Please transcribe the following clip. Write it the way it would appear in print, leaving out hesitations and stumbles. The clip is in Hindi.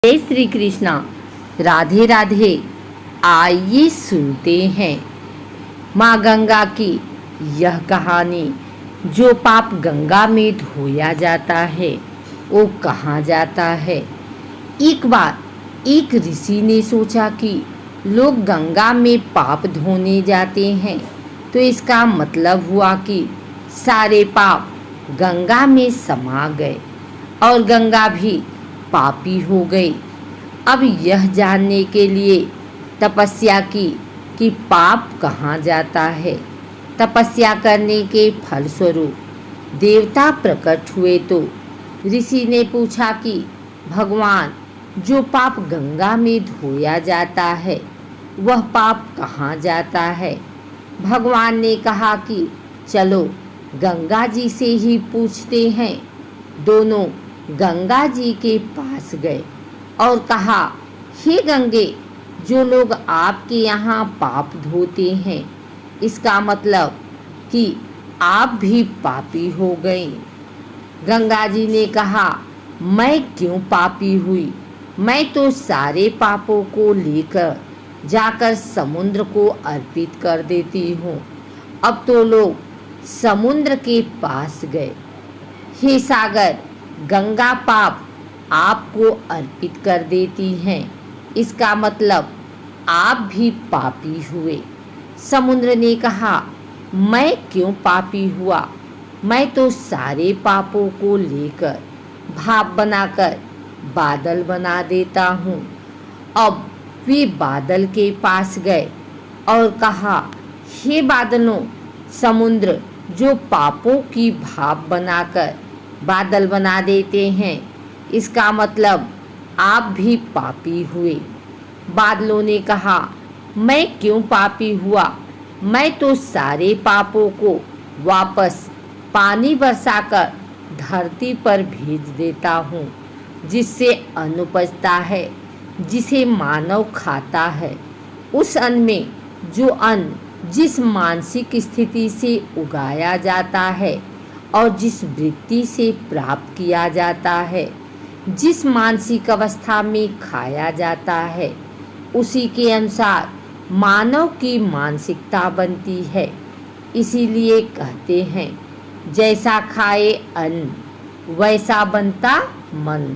जय श्री कृष्णा। राधे राधे। आइए सुनते हैं माँ गंगा की यह कहानी। जो पाप गंगा में धोया जाता है वो कहाँ जाता है। एक बार एक ऋषि ने सोचा कि लोग गंगा में पाप धोने जाते हैं तो इसका मतलब हुआ कि सारे पाप गंगा में समा गए और गंगा भी पापी हो गई। अब यह जानने के लिए तपस्या की कि पाप कहाँ जाता है। तपस्या करने के फलस्वरूप देवता प्रकट हुए तो ऋषि ने पूछा कि भगवान, जो पाप गंगा में धोया जाता है वह पाप कहाँ जाता है। भगवान ने कहा कि चलो गंगा जी से ही पूछते हैं। दोनों गंगा जी के पास गए और कहा, हे गंगे, जो लोग आपके यहाँ पाप धोते हैं इसका मतलब कि आप भी पापी हो गई। गंगा जी ने कहा, मैं क्यों पापी हुई, मैं तो सारे पापों को लेकर जाकर समुद्र को अर्पित कर देती हूँ। अब तो लोग समुद्र के पास गए। हे सागर, गंगा पाप आपको अर्पित कर देती हैं, इसका मतलब आप भी पापी हुए। समुद्र ने कहा, मैं क्यों पापी हुआ, मैं तो सारे पापों को लेकर भाप बनाकर बादल बना देता हूँ। अब वे बादल के पास गए और कहा, हे बादलों, समुद्र जो पापों की भाप बनाकर बादल बना देते हैं इसका मतलब आप भी पापी हुए। बादलों ने कहा, मैं क्यों पापी हुआ, मैं तो सारे पापों को वापस पानी बरसाकर धरती पर भेज देता हूँ, जिससे अन्न उपजता है, जिसे मानव खाता है। उस अन्न में जो अन्न जिस मानसिक स्थिति से उगाया जाता है और जिस वृत्ति से प्राप्त किया जाता है, जिस मानसिक अवस्था में खाया जाता है, उसी के अनुसार मानव की मानसिकता बनती है। इसीलिए कहते हैं, जैसा खाए अन्न वैसा बनता मन।